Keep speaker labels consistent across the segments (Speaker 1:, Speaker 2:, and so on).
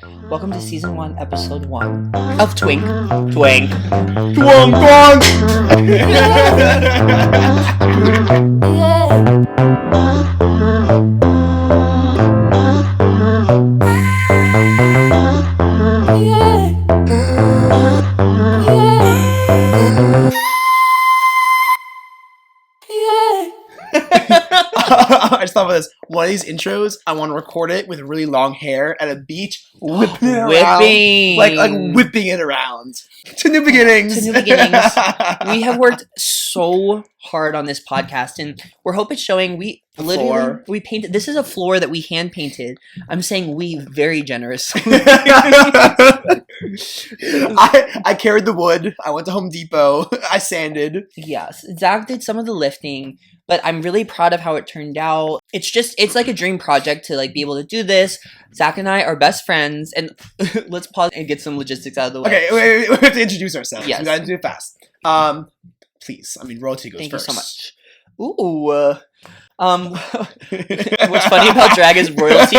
Speaker 1: Welcome to Season 1, Episode 1 of Twink Twank
Speaker 2: Twunk Twunk! I just thought about this. One of these intros, I want to record it with really long hair at a beach, whipping it around, like whipping it around. To new beginnings.
Speaker 1: To new beginnings. We have worked so hard on this podcast, and we're hope it's showing. We literally we painted. This is a floor that we hand painted. I'm saying we very generous.
Speaker 2: I carried the wood. I went to Home Depot. I sanded.
Speaker 1: Yes, Zach did some of the lifting, but I'm really proud of how it turned out. It's like a dream project to like be able to do this. Zach and I are best friends, and let's pause and get some logistics out of the way.
Speaker 2: Okay, we have to introduce ourselves.
Speaker 1: Yes.
Speaker 2: We gotta do it fast. Please. I mean, royalty goes
Speaker 1: Thank
Speaker 2: first.
Speaker 1: you so much. Ooh. What's funny about drag is royalty.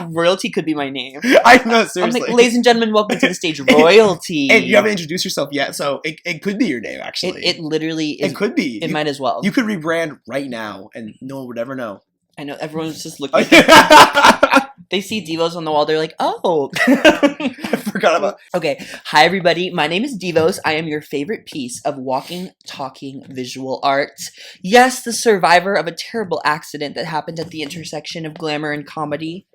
Speaker 1: Royalty could be my name.
Speaker 2: I know, seriously.
Speaker 1: I'm like, ladies and gentlemen, welcome to the stage, royalty.
Speaker 2: And you haven't introduced yourself yet, so it could be your name, actually.
Speaker 1: It literally is.
Speaker 2: It could be.
Speaker 1: It might as well.
Speaker 2: You could rebrand right now, and no one would ever know.
Speaker 1: I know, everyone's just looking. They see DIVOS on the wall, they're like, oh.
Speaker 2: I forgot about.
Speaker 1: Okay, hi everybody, my name is DIVOS. I am your favorite piece of walking, talking visual art. Yes, the survivor of a terrible accident that happened at the intersection of glamour and comedy.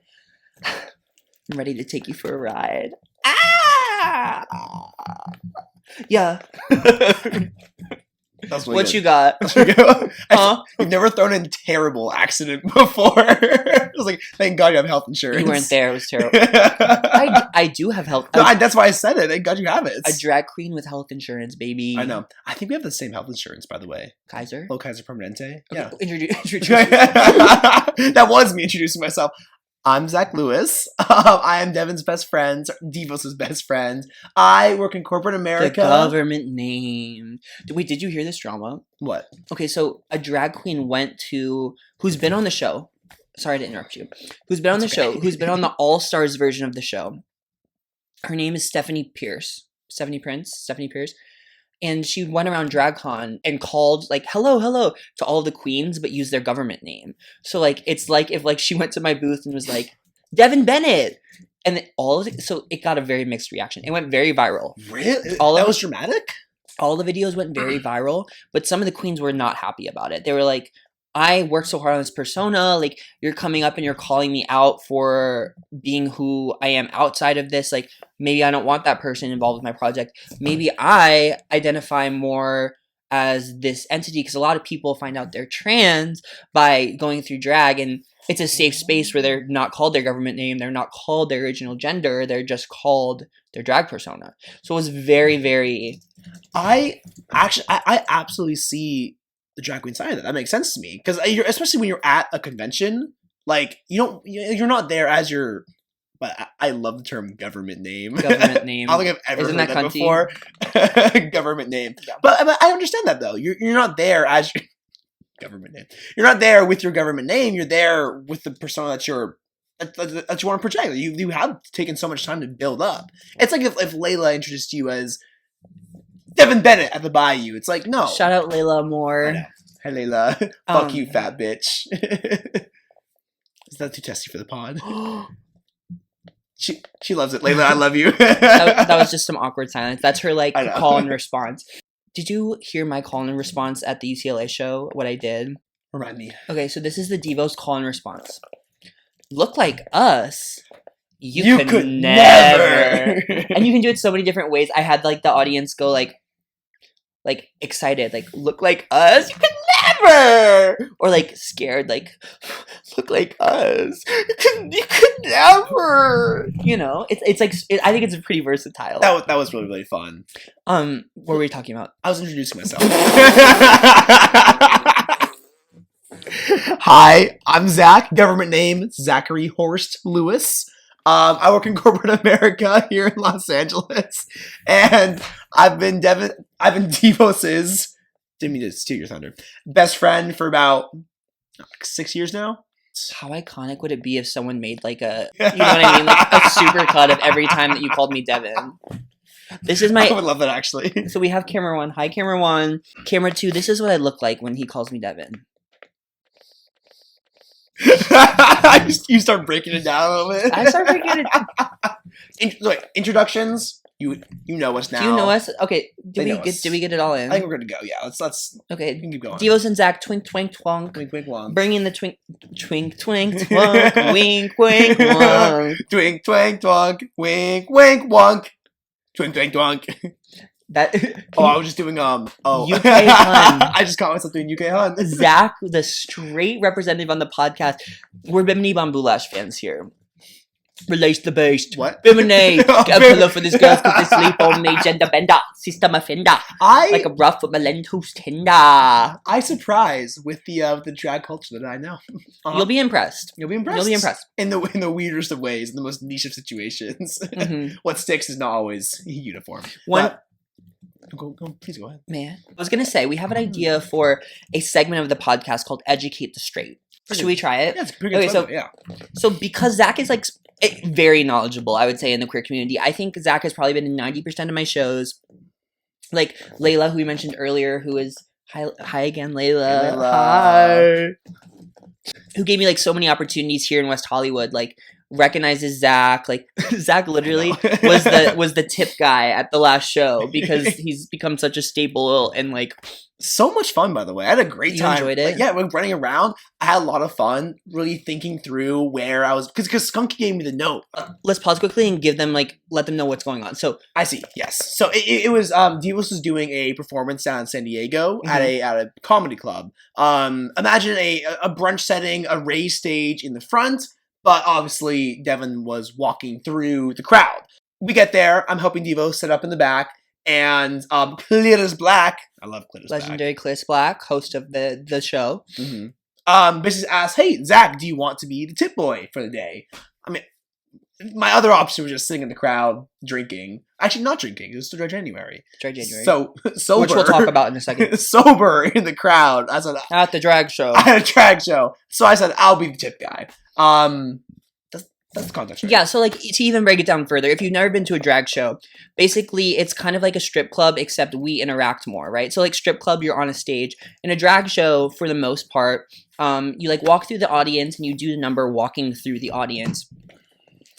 Speaker 1: I'm ready to take you for a ride. Ah! Yeah. What you got?
Speaker 2: Huh? You've never thrown in terrible accident before. I was like, thank God you have health insurance.
Speaker 1: You weren't there. It was terrible. I do have health.
Speaker 2: No, that's why I said it. Thank God you have it.
Speaker 1: A drag queen with health insurance, baby.
Speaker 2: I know. I think we have the same health insurance, by the way.
Speaker 1: Kaiser?
Speaker 2: Oh, Kaiser Permanente.
Speaker 1: Okay,
Speaker 2: Yeah.
Speaker 1: introduce
Speaker 2: That was me introducing myself. I'm Zach Lewis. I am Devin's best friend, Divos' best friend. I work in corporate America.
Speaker 1: The government name. Wait, did you hear this drama?
Speaker 2: What?
Speaker 1: Okay, so a drag queen who's been on the show. Sorry to interrupt you. Who's been on the show, who's been on the All-Stars version of the show. Her name is Stephanie Pierce. Stephanie Pierce. And she went around DragCon and called like hello to all the queens, but used their government name. So like it's like if like she went to my booth and was like Devin Bennett, and so it got a very mixed reaction. It went very viral.
Speaker 2: Really? That was dramatic?
Speaker 1: All the videos went very viral, but some of the queens were not happy about it. They were like, I worked so hard on this persona, like you're coming up and you're calling me out for being who I am outside of this, like maybe I don't want that person involved with my project. Maybe I identify more as this entity, because a lot of people find out they're trans by going through drag, and it's a safe space where they're not called their government name, they're not called their original gender, they're just called their drag persona. So it was very, very...
Speaker 2: I absolutely see the drag queen side of that. That makes sense to me, because especially when you're at a convention, like you're not there as your. But I love the term government name.
Speaker 1: Government name.
Speaker 2: I don't think I've ever
Speaker 1: Isn't
Speaker 2: heard that
Speaker 1: cunty?
Speaker 2: before. Government name.
Speaker 1: Yeah.
Speaker 2: But I understand that though. You're not there as your government name. You're not there with your government name. You're there with the persona that you want to project. You have taken so much time to build up. It's like if Layla introduced you as Devin Bennett at the Bayou. It's like, no.
Speaker 1: Shout out Layla Moore.
Speaker 2: Hey Layla. Fuck you, fat bitch. Is that too testy for the pod? She loves it. Layla, I love you.
Speaker 1: that was just some awkward silence. That's her like
Speaker 2: I know.
Speaker 1: call and response. Did you hear my call and response at the UCLA show? What I did?
Speaker 2: Remind me.
Speaker 1: Okay, so this is the DIVOS call and response. Look like us. You could never. And you can do it so many different ways. I had like the audience go like excited, like look like us. You could never. Or like scared, like look like us. You could never. You know, it's like I think it's pretty versatile.
Speaker 2: That was really, really fun.
Speaker 1: What were we talking about?
Speaker 2: I was introducing myself. Hi, I'm Zach. Government name Zachary Horst Lewis. I work in corporate America here in Los Angeles, and I've been Divos's, didn't mean to steal your thunder, best friend for about 6 years now.
Speaker 1: How iconic would it be if someone made like a, you know what I mean, like a super cut of every time that you called me Devin? This is my.
Speaker 2: I would love that actually.
Speaker 1: So we have camera 1. Hi, camera 1. Camera 2. This is what I look like when he calls me Devin.
Speaker 2: You start breaking it down a little bit.
Speaker 1: I start breaking it.
Speaker 2: Look, introductions. You know us now.
Speaker 1: Do you know us? Okay. Did
Speaker 2: They
Speaker 1: we get it all in?
Speaker 2: I think we're good to go. Yeah, let's.
Speaker 1: Okay.
Speaker 2: We can keep going.
Speaker 1: DIVOS and Zach, Twink Twank Twunk.
Speaker 2: Twink Twink
Speaker 1: Bringing the Twink Twank Twunk. Wink wink wonk.
Speaker 2: Twink Twank Twunk. Wink wink wonk. Twink Twank Twunk.
Speaker 1: That.
Speaker 2: I was just doing
Speaker 1: UK Hun.
Speaker 2: I just caught myself doing UK Hun.
Speaker 1: Zach, the straight representative on the podcast. We're Bimini Bambulash fans here. Release the beast.
Speaker 2: What?
Speaker 1: Bimini. Get a pillow for this girl because they sleep on me. Gender bender. System offender. Like a rough with my lentils tender.
Speaker 2: I surprise with the drag culture that I know.
Speaker 1: You'll be impressed.
Speaker 2: You'll be impressed.
Speaker 1: You'll be impressed.
Speaker 2: In the weirdest of ways, in the most niche of situations.
Speaker 1: Mm-hmm.
Speaker 2: What sticks is not always uniform. Please go ahead.
Speaker 1: Man, I was gonna say we have an idea for a segment of the podcast called "Educate the Straight." Should we try it?
Speaker 2: Yeah, it's pretty good.
Speaker 1: Okay, so because Zach is like very knowledgeable, I would say, in the queer community. I think Zach has probably been in 90% of my shows. Like Layla, who we mentioned earlier, who is hi again, Layla.
Speaker 2: Hey, Layla.
Speaker 1: Hi. Who gave me like so many opportunities here in West Hollywood. Like recognizes Zach. Like Zach literally was the tip guy at the last show because he's become such a staple and like
Speaker 2: so much fun. By the way, I had a great time.
Speaker 1: You enjoyed it?
Speaker 2: Like, yeah, when running around, I had a lot of fun. Really thinking through where I was because Skunk gave me the note.
Speaker 1: Let's pause quickly and give them let them know what's going on. So
Speaker 2: I see. Yes. So it was DIVOS was doing a performance down in San Diego at a comedy club. Imagine a brunch setting, a raised stage in the front. But obviously, Devin was walking through the crowd. We get there. I'm helping DIVOS set up in the back. And Cletus Black. I love Cletus Black.
Speaker 1: Legendary Cletus Black, host of the show.
Speaker 2: Mm-hmm. Basically asked, hey, Zach, do you want to be the tip boy for the day? I mean, my other option was just sitting in the crowd, drinking. Actually, not drinking. It was dry January.
Speaker 1: Dry January.
Speaker 2: So, sober.
Speaker 1: Which we'll talk about in a second.
Speaker 2: Sober in the crowd. I said,
Speaker 1: at the drag show.
Speaker 2: At a drag show. So I said, I'll be the tip guy. That's the context, right?
Speaker 1: Yeah, so like to even break it down further, if you've never been to a drag show, basically it's kind of like a strip club, except we interact more, right? So like strip club, you're on a stage. In a drag show, for the most part, you like walk through the audience and you do the number walking through the audience.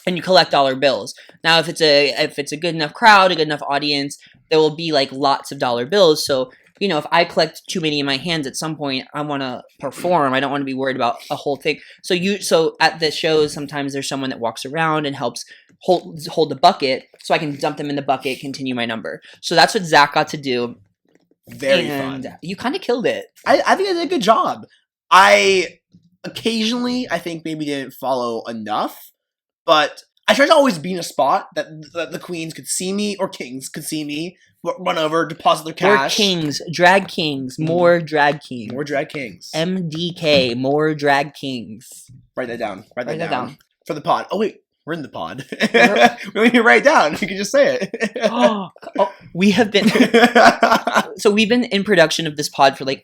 Speaker 1: And you collect dollar bills. Now, if it's a good enough crowd, a good enough audience, there will be like lots of dollar bills. So, you know, if I collect too many in my hands at some point, I want to perform. I don't want to be worried about a whole thing. So at the shows, sometimes there's someone that walks around and helps hold the bucket, so I can dump them in the bucket, continue my number. So that's what Zach got to do.
Speaker 2: Very fun.
Speaker 1: You kind of killed it.
Speaker 2: I think I did a good job. I occasionally, I think maybe didn't follow enough. But I tried to always be in a spot that the queens could see me, or kings could see me, run over, deposit their cash.
Speaker 1: More kings, drag kings, more drag kings.
Speaker 2: More drag kings.
Speaker 1: MDK, more drag kings.
Speaker 2: Write that down. Write that
Speaker 1: down.
Speaker 2: For the pod. Oh, wait. We're in the pod. We don't need to write it down. You can just say it.
Speaker 1: We have been... So we've been in production of this pod for like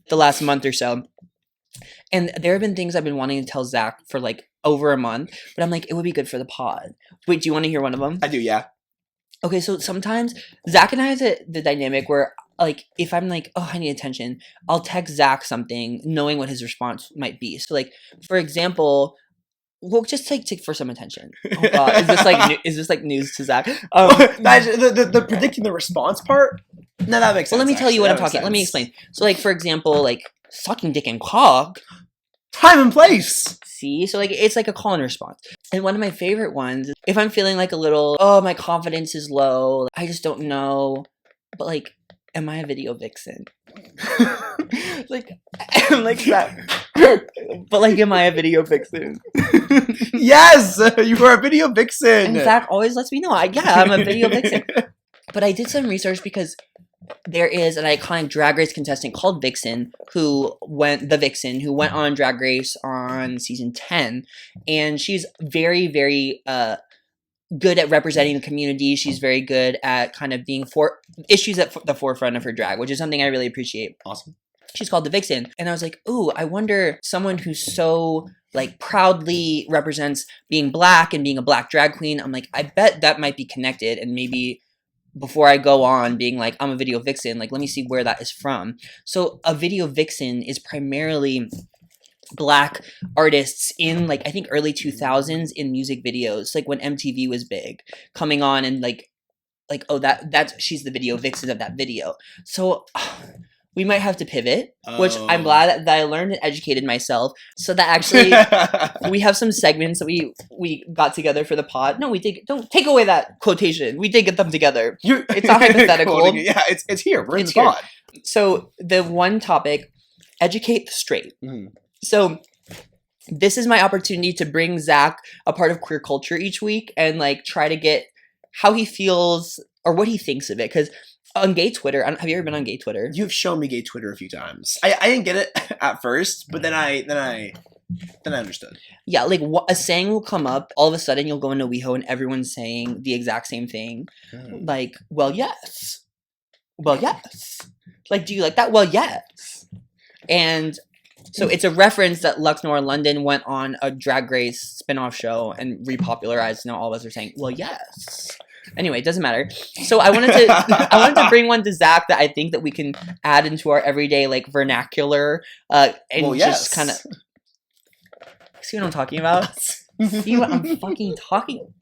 Speaker 1: the last month or so. And there have been things I've been wanting to tell Zach for like over a month, but I'm like, it would be good for the pod. Wait, do you want to hear one of them?
Speaker 2: I do, yeah.
Speaker 1: Okay, so sometimes Zach and I have the dynamic where, like, if I'm like, oh, I need attention, I'll text Zach something, knowing what his response might be. So, like, for example, we'll just take for some attention. Oh God, is this like news to Zach?
Speaker 2: The predicting the response part. No, that makes sense.
Speaker 1: Well, let me tell you what I'm talking. Let me explain. So, like, for example, like sucking dick and cock.
Speaker 2: Time and place.
Speaker 1: See? So, like, it's like a call and response. And one of my favorite ones, if I'm feeling like a little, oh, my confidence is low, I just don't know, but, like, am I a video vixen? like that. But, like, am I a video vixen?
Speaker 2: Yes! You are a video vixen!
Speaker 1: And Zach always lets me know. I'm a video vixen. But I did some research because there is an iconic Drag Race contestant called Vixen who went on Drag Race on season 10, and she's very, very good at representing the community. She's very good at kind of being for issues at the forefront of her drag, which is something I really appreciate.
Speaker 2: Awesome.
Speaker 1: She's called the Vixen. And I was like, ooh, I wonder, someone who's so like proudly represents being black and being a black drag queen. I'm like, I bet that might be connected. And maybe before I go on being like, I'm a video vixen, like, let me see where that is from. So a video vixen is primarily black artists in like, I think early 2000s in music videos, like when MTV was big, coming on and like, oh, that's she's the video vixen of that video. So we might have to pivot, which I'm glad that I learned and educated myself. So that actually, we have some segments that we got together for the pod. No, we did. Don't take away that quotation. We did get them together. It's not hypothetical.
Speaker 2: Yeah, it's here. We're in the pod.
Speaker 1: So the one topic, educate the straight.
Speaker 2: Mm.
Speaker 1: So this is my opportunity to bring Zach a part of queer culture each week and like try to get how he feels or what he thinks of it. Because on gay Twitter, have you ever been on gay Twitter?
Speaker 2: You've shown me gay Twitter a few times. I didn't get it at first, but then I understood.
Speaker 1: Yeah, like a saying will come up. All of a sudden, you'll go into WeHo and everyone's saying the exact same thing. Like, well, yes. Well, yes. Like, do you like that? Well, yes. And so it's a reference that Luxnor London went on a Drag Race spinoff show and repopularized. Now all of us are saying, well, yes. Anyway, it doesn't matter. So I wanted to bring one to Zach that I think that we can add into our everyday like vernacular and just kind of see what I'm talking about. See what I'm fucking talking.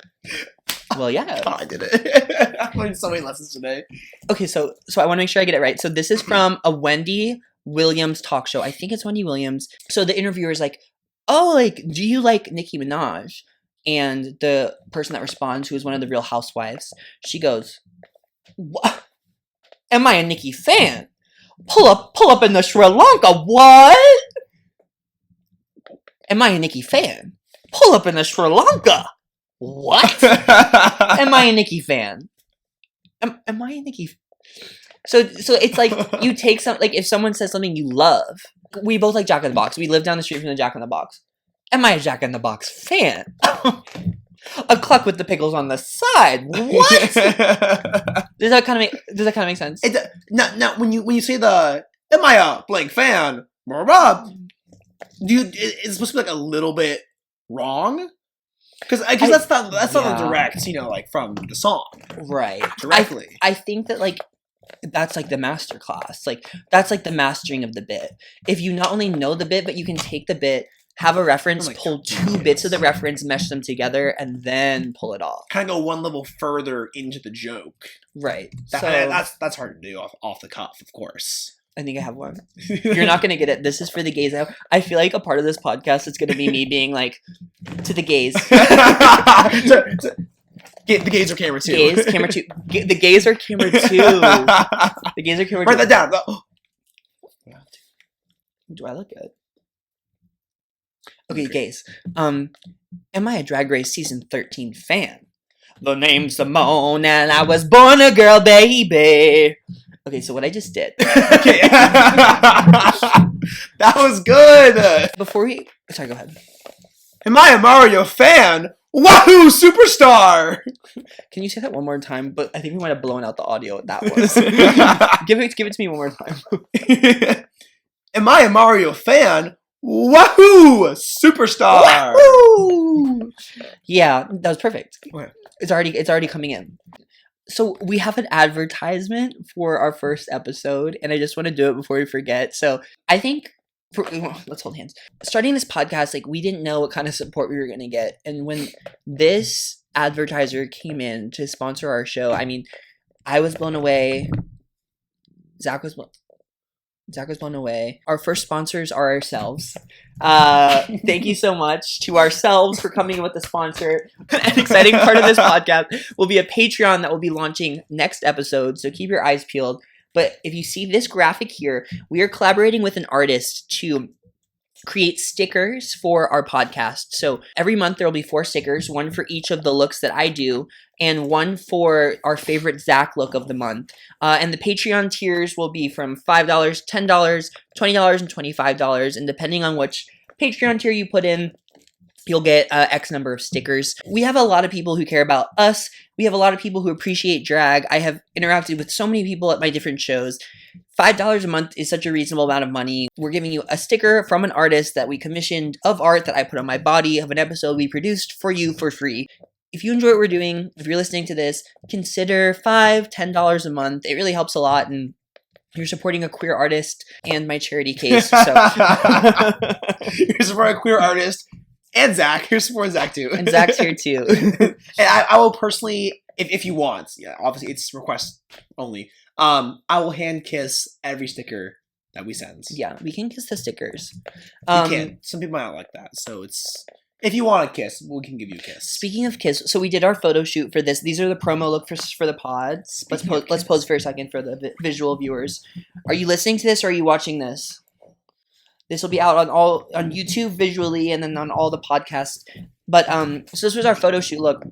Speaker 1: Well, yeah.
Speaker 2: Oh, I did it. I learned so many lessons today.
Speaker 1: Okay, so I want to make sure I get it right. So this is from a Wendy Williams talk show. I think it's Wendy Williams. So the interviewer is like, "Oh, like, do you like Nicki Minaj?" And the person that responds, who is one of the Real Housewives, she goes, "What? Am I a Nicki fan? Pull up in the Sri Lanka. What? Am I a Nicki fan? Pull up in the Sri Lanka. What? Am I a Nicki fan? Am I a Nicki?" So it's like you take some, like if someone says something you love, we both like Jack in the Box. We live down the street from the Jack in the Box. Am I a Jack in the Box fan? A cluck with the pickles on the side. What? Does that kind of make sense?
Speaker 2: Now when you say the "Am I a blank fan?" Blah, blah, it's supposed to be like a little bit wrong. Because that's not a direct, like from the song,
Speaker 1: right?
Speaker 2: Directly.
Speaker 1: I think that like that's like the master class. Like that's like the mastering of the bit. If you not only know the bit, but you can take the bit, have a reference, pull two bits of the reference, mesh them together, and then pull it off.
Speaker 2: Kind of go one level further into the joke.
Speaker 1: Right.
Speaker 2: That's hard to do off the cuff, of course.
Speaker 1: I think I have one. You're not going to get it. This is for the gays. I feel like a part of this podcast is going to be me being like, to the gays.
Speaker 2: The gays are camera 2.
Speaker 1: Gays, camera 2. The gays are camera 2. The gays are camera 2.
Speaker 2: Write that down.
Speaker 1: Do I look good? Okay, gays. Am I a Drag Race Season 13 fan? The name's Simone and I was born a girl, baby. Okay, so what I just did.
Speaker 2: Okay. That was good.
Speaker 1: Sorry, go ahead.
Speaker 2: Am I a Mario fan? Wahoo, superstar!
Speaker 1: Can you say that one more time? But I think we might have blown out the audio. That was. Give it to me one more time.
Speaker 2: Am I a Mario fan? Wahoo, superstar!
Speaker 1: Wahoo! Yeah, that was perfect.
Speaker 2: Okay.
Speaker 1: It's already coming in. So we have an advertisement for our first episode, and I just want to do it before we forget. So I think, let's hold hands. Starting this podcast, like we didn't know what kind of support we were going to get. And when this advertiser came in to sponsor our show, I mean, I was blown away. Zach was blown away. Our first sponsors are ourselves. Thank you so much to ourselves for coming in with the sponsor. An exciting part of this podcast will be a Patreon that will be launching next episode, so keep your eyes peeled. But if you see this graphic here, we are collaborating with an artist to create stickers for our podcast. So every month there will be 4 stickers, one for each of the looks that I do, and one for our favorite Zach look of the month. And the Patreon tiers will be from $5, $10, $20, and $25. And depending on which Patreon tier you put in, you'll get X number of stickers. We have a lot of people who care about us. We have a lot of people who appreciate drag. I have interacted with so many people at my different shows. $5 a month is such a reasonable amount of money. We're giving you a sticker from an artist that we commissioned of art that I put on my body of an episode we produced for you for free. If you enjoy what we're doing, if you're listening to this, consider $5, $10 a month. It really helps a lot, and you're supporting a queer artist and my charity case. So
Speaker 2: you're supporting a queer artist and Zach. You're supporting Zach too.
Speaker 1: And Zach's here too.
Speaker 2: And I will personally, if you want, yeah, obviously it's request only. I will hand kiss every sticker that we send.
Speaker 1: Yeah, we can kiss the stickers.
Speaker 2: You can. Some people might not like that, so it's. If you want a kiss, we can give you a kiss.
Speaker 1: Speaking of kiss, so we did our photo shoot for this. These are the promo look for the pods. Let's pose for a second for the visual viewers. Are you listening to this or are you watching this? This will be out on YouTube visually and then on all the podcasts. But so this was our photo shoot look.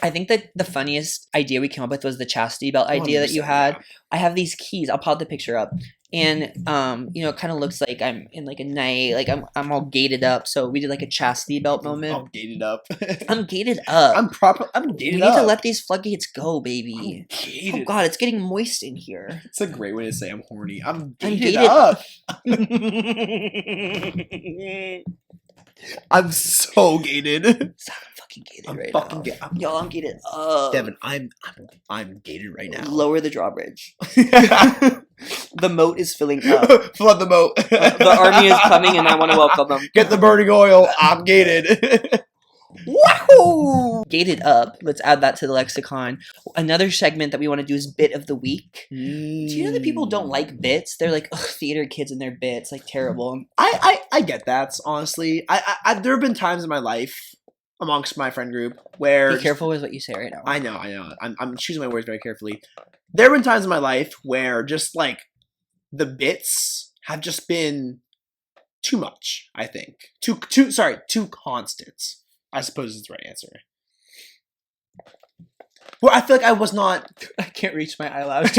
Speaker 1: I think that the funniest idea we came up with was the chastity belt idea that you had.
Speaker 2: Yeah.
Speaker 1: I have these keys. I'll pop the picture up. And, it kind of looks like I'm in, like, a night. Like, I'm all gated up. So we did, like, a chastity belt moment.
Speaker 2: I'm gated up.
Speaker 1: I'm gated up.
Speaker 2: I'm gated up.
Speaker 1: We need to let these floodgates go, baby.
Speaker 2: Gated.
Speaker 1: Oh, God, it's getting moist in here.
Speaker 2: It's a great way to say I'm horny. I'm
Speaker 1: gated
Speaker 2: up. I'm so gated.
Speaker 1: Stop, I'm fucking gated
Speaker 2: I'm
Speaker 1: right
Speaker 2: fucking
Speaker 1: now. Y'all, I'm gated up.
Speaker 2: Devin, I'm gated right now.
Speaker 1: Lower the drawbridge. The moat is filling up.
Speaker 2: Flood the moat.
Speaker 1: The army is coming and I want to welcome them.
Speaker 2: Get the burning oil. I'm gated.
Speaker 1: Wahoo! Gated up. Let's add that to the lexicon. Another segment that we want to do is bit of the week. Do you know that people don't like bits? They're like, ugh, theater kids and their bits, like terrible.
Speaker 2: I get that, honestly. I there have been times in my life amongst my friend group where
Speaker 1: Be careful with what you say right now.
Speaker 2: I know. I'm choosing my words very carefully. There have been times in my life where just like the bits have just been too much, I think. Too constant. I suppose is the right answer. Well, I feel like I was not.
Speaker 1: I can't reach my eyelash.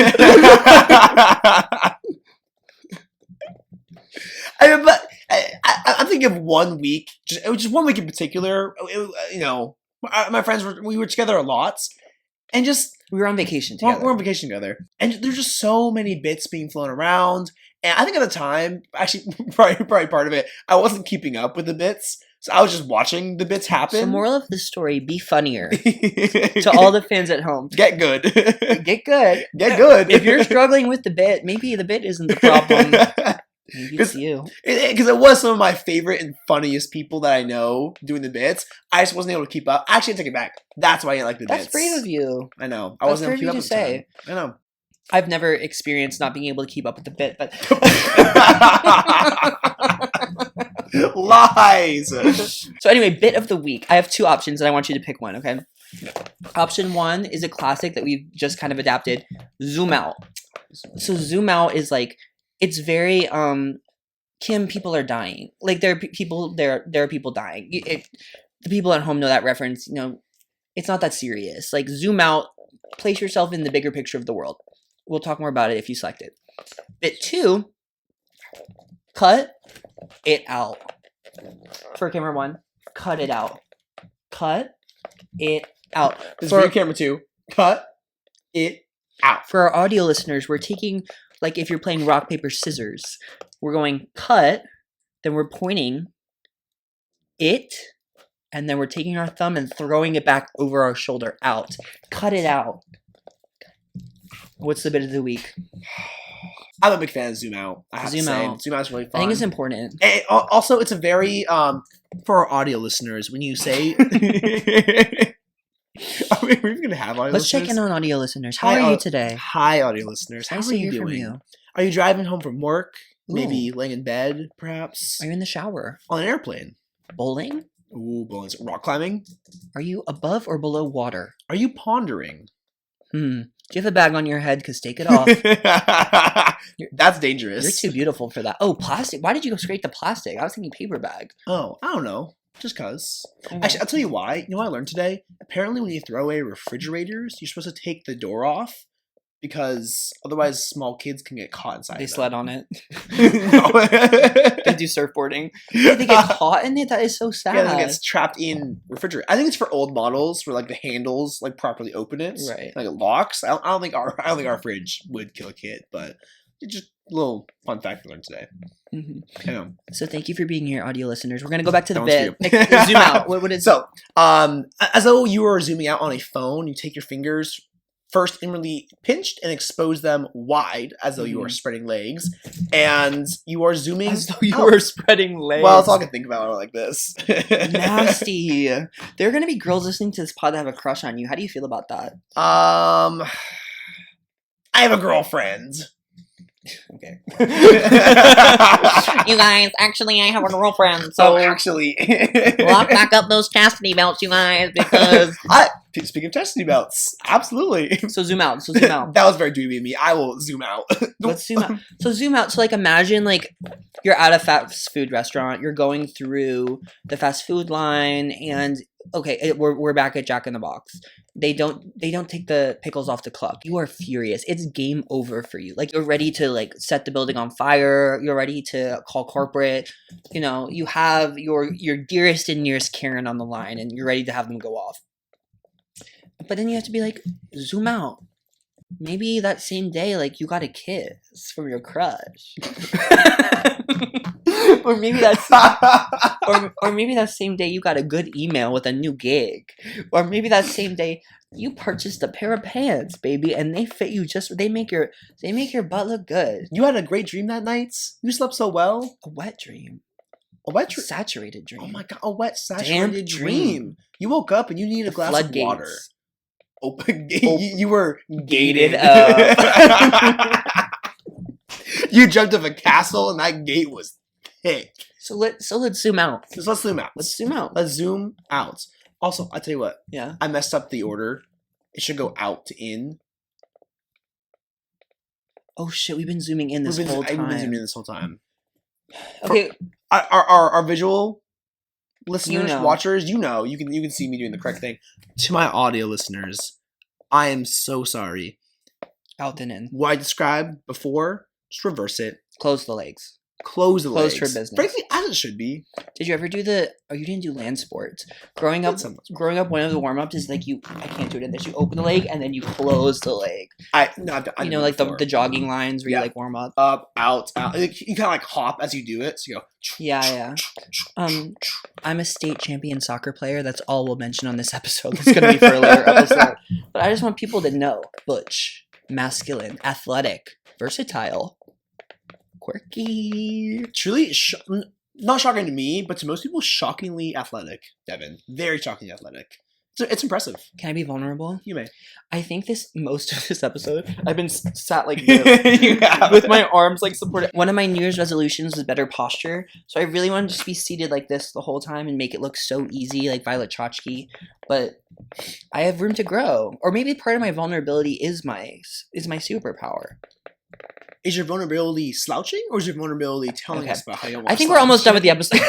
Speaker 2: I'm thinking of 1 week, just 1 week in particular. My friends we were together a lot, and just
Speaker 1: we were on vacation together.
Speaker 2: We're on vacation together, and there's just so many bits being flown around. And I think at the time, actually, probably part of it, I wasn't keeping up with the bits. So I was just watching the bits happen.
Speaker 1: So moral of the story, be funnier. To all the fans at home.
Speaker 2: Get good.
Speaker 1: Get good.
Speaker 2: Get good.
Speaker 1: If you're struggling with the bit, maybe the bit isn't the problem. Maybe it's you.
Speaker 2: Because it was some of my favorite and funniest people that I know doing the bits. I just wasn't able to keep up. Actually, I take it back. That's why I didn't like the bits.
Speaker 1: That's brave of you.
Speaker 2: I know. I wasn't able to keep up with
Speaker 1: say.
Speaker 2: I know.
Speaker 1: I've never experienced not being able to keep up with the bit, but...
Speaker 2: Lies!
Speaker 1: So anyway, bit of the week. I have two options and I want you to pick one, okay? Option one is a classic that we've just kind of adapted. Zoom out. So zoom out is like, it's very, Kim, people are dying. Like there are people dying. The people at home know that reference, it's not that serious. Like zoom out, place yourself in the bigger picture of the world. We'll talk more about it if you select it. Bit two, cut it out. For camera one, cut it out. Cut it out.
Speaker 2: This is for camera two, cut it out.
Speaker 1: For our audio listeners, we're taking, like if you're playing rock, paper, scissors, we're going cut, then we're pointing it, and then we're taking our thumb and throwing it back over our shoulder out. Cut it out. What's the bit of the week?
Speaker 2: I'm a big fan of Zoom Out. I have
Speaker 1: Zoom
Speaker 2: to say.
Speaker 1: Out.
Speaker 2: Zoom Out is really fun.
Speaker 1: I think it's important.
Speaker 2: And also, it's a very for our audio listeners. When you say, are we even gonna have audio?
Speaker 1: Let's check in on audio listeners. How are you today?
Speaker 2: Hi, audio listeners. How
Speaker 1: Nice
Speaker 2: are
Speaker 1: to
Speaker 2: you
Speaker 1: hear from
Speaker 2: doing?
Speaker 1: you.
Speaker 2: Are you driving home from work?
Speaker 1: Ooh.
Speaker 2: Maybe laying in bed, perhaps
Speaker 1: Are you in the shower?
Speaker 2: on an airplane.
Speaker 1: Bowling?
Speaker 2: Ooh, bowling. Rock climbing.
Speaker 1: Are you above or below water?
Speaker 2: Are you pondering?
Speaker 1: Do you have a bag on your head? Because take it off.
Speaker 2: That's dangerous.
Speaker 1: You're too beautiful for that. Oh, plastic. Why did you go straight to plastic? I was thinking paper bag.
Speaker 2: Oh, I don't know. Just cause.
Speaker 1: Okay.
Speaker 2: Actually, I'll tell you why. You know what I learned today? Apparently, when you throw away refrigerators, you're supposed to take the door off because otherwise small kids can get caught inside.
Speaker 1: They
Speaker 2: them.
Speaker 1: sled on it.
Speaker 2: No.
Speaker 1: They do surfboarding. Did they get caught in it? That is so sad.
Speaker 2: Yeah, it gets trapped in refrigerator. I think it's for old models where like the handles like properly open it.
Speaker 1: Right.
Speaker 2: Like it locks. I don't think our fridge would kill a kid, but Just a little fun fact I learned today.
Speaker 1: Mm-hmm. So thank you for being here, audio listeners. We're gonna go back to the
Speaker 2: That
Speaker 1: bit. Zoom out. What is
Speaker 2: so? As though you were zooming out on a phone, you take your fingers first inwardly pinched and expose them wide, as though you are spreading legs, and you are zooming.
Speaker 1: As though you were spreading legs.
Speaker 2: Well, that's all I can think about when I like this.
Speaker 1: Nasty. There are gonna be girls listening to this pod that have a crush on you. How do you feel about that?
Speaker 2: I have a girlfriend.
Speaker 1: Okay. You guys, actually, I have a girlfriend. So
Speaker 2: actually,
Speaker 1: lock back up those chastity belts, you guys, because
Speaker 2: speaking of chastity belts, absolutely.
Speaker 1: So zoom out.
Speaker 2: That was very dweeby of me. I will zoom out.
Speaker 1: Let's zoom out. So zoom out. So like, imagine like you're at a fast food restaurant. You're going through the fast food line, and okay, we're back at Jack in the Box. They don't take the pickles off the club. You are furious. It's game over for you. Like, you're ready to like set the building on fire. You're ready to call corporate. You know, you have your dearest and nearest Karen on the line, and you're ready to have them go off. But then you have to be like, zoom out. Maybe that same day, like, you got a kiss from your crush. Or maybe that's or maybe that same day you got a good email with a new gig. Or maybe that same day you purchased a pair of pants, baby, and they fit you just they make your butt look good.
Speaker 2: You had a great dream that night? You slept so well?
Speaker 1: A wet dream.
Speaker 2: A wet dream?
Speaker 1: Saturated dream.
Speaker 2: Oh my god, a wet saturated dream. You woke up and you needed a glass of water. Open you were gated up. You jumped off a castle and that gate was thick.
Speaker 1: So let's zoom out.
Speaker 2: Let's zoom out.
Speaker 1: Let's zoom out.
Speaker 2: Let's zoom out. Also, I'll tell you what.
Speaker 1: Yeah.
Speaker 2: I messed up the order. It should go out to in.
Speaker 1: Oh shit, we've been zooming in this whole time.
Speaker 2: I've been zooming in this whole time.
Speaker 1: Okay.
Speaker 2: Our visual listeners,
Speaker 1: You know.
Speaker 2: watchers, you can see me doing the correct thing. To my audio listeners, I am so sorry.
Speaker 1: Out and in.
Speaker 2: What I described before, just reverse it.
Speaker 1: Close the legs.
Speaker 2: Close the legs.
Speaker 1: Closed for business.
Speaker 2: Frankly, as it should be.
Speaker 1: Did you ever do you didn't do land sports. Growing up, one of the warm-ups is like I can't do it in this. You open the leg and then you close the leg.
Speaker 2: I've
Speaker 1: you know, like the jogging lines where you like warm up.
Speaker 2: Up, out. You kind of like hop as you do it. So you go.
Speaker 1: Yeah. I'm a state champion soccer player. That's all we'll mention on this episode. It's going to be for a later episode. But I just want people to know. Butch, masculine, athletic, versatile, quirky.
Speaker 2: Truly, not shocking to me, but to most people, shockingly athletic, Devin. Very shockingly athletic. So it's impressive.
Speaker 1: Can I be vulnerable?
Speaker 2: You may.
Speaker 1: I think most of this episode, I've been sat like this with my arms like supported. One of my New Year's resolutions was better posture, so I really wanted to just be seated like this the whole time and make it look so easy, like Violet Chachki. But I have room to grow, or maybe part of my vulnerability is my superpower.
Speaker 2: Is your vulnerability slouching, or is your vulnerability telling us about how you want
Speaker 1: I think we're almost done with the episode.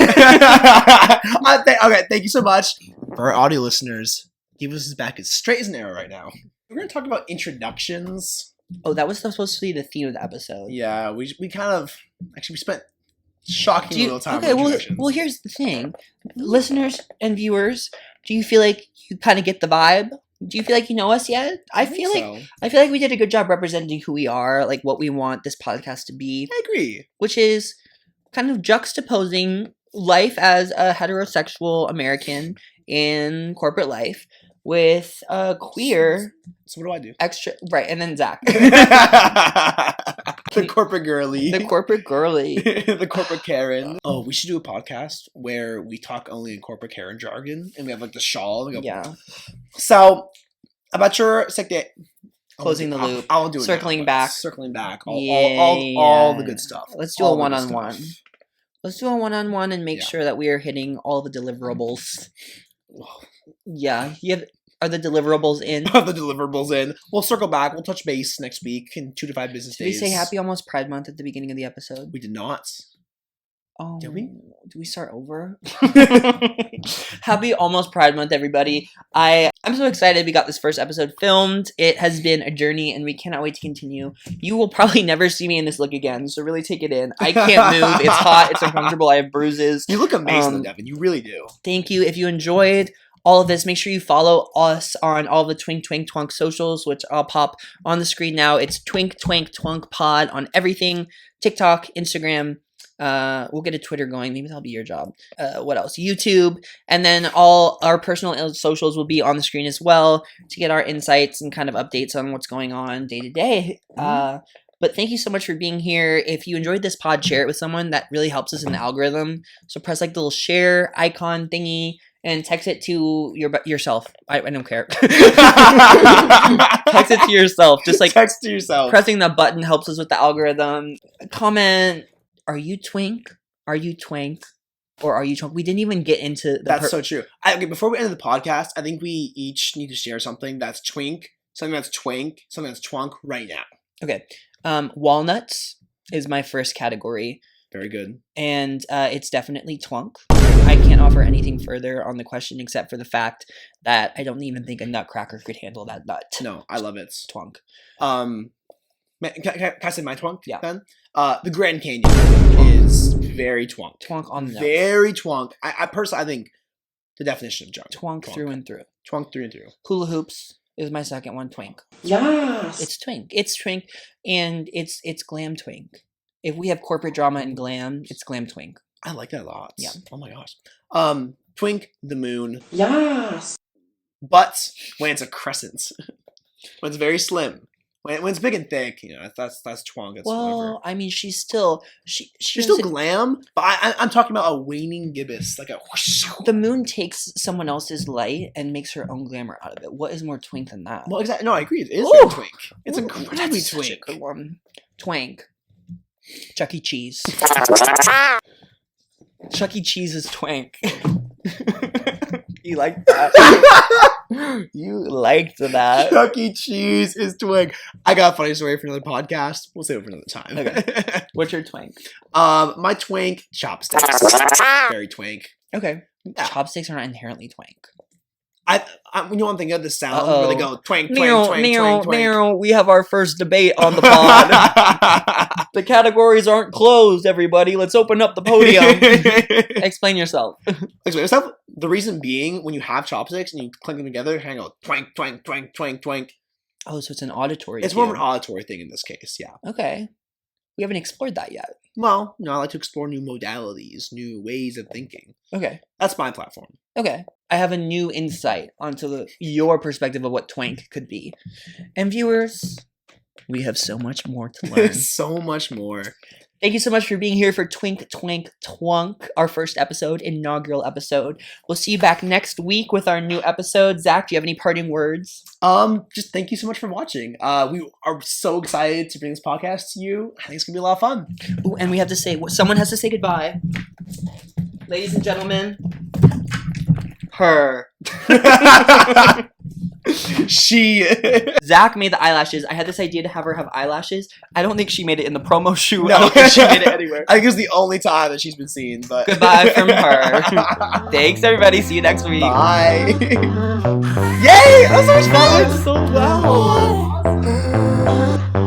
Speaker 2: Okay, thank you so much. For our audio listeners, DIVOS is back as straight as an arrow right now. We're going to talk about introductions.
Speaker 1: Oh, that was supposed to be the theme of the episode.
Speaker 2: Yeah, we kind of... Actually, we spent shocking little time on introductions.
Speaker 1: Well, here's the thing. Listeners and viewers, do you feel like you kind of get the vibe? Do you feel like you know us yet? I feel like we did a good job representing who we are, like what we want this podcast to be.
Speaker 2: I agree.
Speaker 1: Which is kind of juxtaposing life as a heterosexual American in corporate life with a queer.
Speaker 2: So what do?
Speaker 1: Right, and then Zach.
Speaker 2: The corporate girly.
Speaker 1: The corporate girly.
Speaker 2: The corporate Karen. Oh, we should do a podcast where we talk only in corporate Karen jargon, and we have like the shawl. And we go,
Speaker 1: yeah.
Speaker 2: So, about your
Speaker 1: closing the loop.
Speaker 2: I'll do it.
Speaker 1: Circling back.
Speaker 2: All the good stuff.
Speaker 1: Let's do a one-on-one. Let's do a one-on-one and make sure that we are hitting all the deliverables. Yeah. Are the deliverables in?
Speaker 2: Are the deliverables in? We'll circle back. We'll touch base next week in 2 to 5 business days.
Speaker 1: Did we say Happy Almost Pride Month at the beginning of the episode?
Speaker 2: We did not.
Speaker 1: Oh,
Speaker 2: did we?
Speaker 1: Do we start over? Happy Almost Pride Month, everybody. I'm so excited we got this first episode filmed. It has been a journey, and we cannot wait to continue. You will probably never see me in this look again, so really take it in. I can't move. It's hot. It's uncomfortable. I have bruises.
Speaker 2: You look amazing, Devin. You really do.
Speaker 1: Thank you. If you enjoyed all of this, make sure you follow us on all the Twink Twank Twunk socials, which I'll pop on the screen now. It's Twink Twank Twunk Pod on everything. TikTok, Instagram. We'll get a Twitter going. Maybe that'll be your job. What else? YouTube. And then all our personal socials will be on the screen as well to get our insights and kind of updates on what's going on day to day. But thank you so much for being here. If you enjoyed this pod, share it with someone. That really helps us in the algorithm. So press like the little share icon thingy and text it to yourself. I don't care. Text it to yourself. Just like
Speaker 2: text to yourself.
Speaker 1: Pressing the button helps us with the algorithm. Comment, are you Twink? Are you Twank? Or are you Twunk? We didn't even get into the
Speaker 2: That's so true. Okay, before we end the podcast, I think we each need to share something that's Twink, something that's Twank, something that's Twunk right now.
Speaker 1: Okay. Walnuts is my first category.
Speaker 2: Very good.
Speaker 1: And it's definitely Twunk. I can't offer anything further on the question except for the fact that I don't even think a nutcracker could handle that nut.
Speaker 2: No, I love it.
Speaker 1: Twunk.
Speaker 2: Can I say my Twunk?
Speaker 1: Yeah.
Speaker 2: Then? The Grand Canyon is very Twunk.
Speaker 1: Twunk on the nose.
Speaker 2: Very Twunk. I personally, I think the definition of junk.
Speaker 1: Twunk through and through.
Speaker 2: Twunk through and through.
Speaker 1: Hula hoops is my second one. Twink.
Speaker 2: Yes.
Speaker 1: It's Twink. It's Twink, and it's glam Twink. If we have corporate drama and glam, it's glam Twink.
Speaker 2: I like that a lot.
Speaker 1: Yeah.
Speaker 2: Oh my gosh. Twink the moon.
Speaker 3: Yes.
Speaker 2: But when it's a crescent, when it's very slim, when it's big and thick, that's Twunk. That's
Speaker 1: well,
Speaker 2: whatever.
Speaker 1: I mean, she's still
Speaker 2: She's still glam, but I'm talking about a waning gibbous, like a whoosh.
Speaker 1: The moon takes someone else's light and makes her own glamour out of it. What is more Twink than that?
Speaker 2: Well, exactly. No, I agree. It is
Speaker 1: Ooh.
Speaker 2: very Twink. It's incredibly
Speaker 1: That's
Speaker 2: Twink.
Speaker 1: such a good one. Twank. Chuck E. Cheese. Chuck E. Cheese is Twank. You like that? You liked that.
Speaker 2: Chuck E. Cheese is Twink. I got a funny story for another podcast. We'll save it for another time.
Speaker 1: Okay. What's your Twank?
Speaker 2: My Twink, chopsticks. Very Twink.
Speaker 1: Okay.
Speaker 2: Yeah.
Speaker 1: Chopsticks are not inherently Twank.
Speaker 2: When you want to think of the sound
Speaker 1: Uh-oh.
Speaker 2: where they go twink, twink, twink, twink, twink.
Speaker 1: We have our first debate on the pod. The categories aren't closed, everybody. Let's open up the podium. Explain yourself.
Speaker 2: Explain yourself. The reason being, when you have chopsticks and you clink them together, hang out twink, twink, twink, twink, twink.
Speaker 1: Oh, so it's an auditory
Speaker 2: It's
Speaker 1: cue.
Speaker 2: more of an auditory thing in this case, yeah.
Speaker 1: Okay. We haven't explored that yet.
Speaker 2: Well, I like to explore new modalities, new ways of thinking.
Speaker 1: Okay.
Speaker 2: That's my platform.
Speaker 1: Okay. I have a new insight onto your perspective of what Twank could be. And viewers, we have so much more to learn.
Speaker 2: So much more.
Speaker 1: Thank you so much for being here for Twink Twank Twunk, our first episode, inaugural episode. We'll see you back next week with our new episode. Zach, do you have any parting words?
Speaker 2: Just thank you so much for watching. We are so excited to bring this podcast to you. I think it's gonna be a lot of fun.
Speaker 1: Ooh, and we have to say, someone has to say goodbye. Ladies and gentlemen, her.
Speaker 2: She.
Speaker 1: Zach made the eyelashes. I had this idea to have her have eyelashes. I don't think she made it in the promo shoot.
Speaker 2: No.
Speaker 1: I don't think she made it anywhere.
Speaker 2: I think it's the only time that she's been seen. But
Speaker 1: Goodbye from her. Thanks, everybody. See you next week.
Speaker 2: Bye. Yay! That was so much fun.
Speaker 1: So well.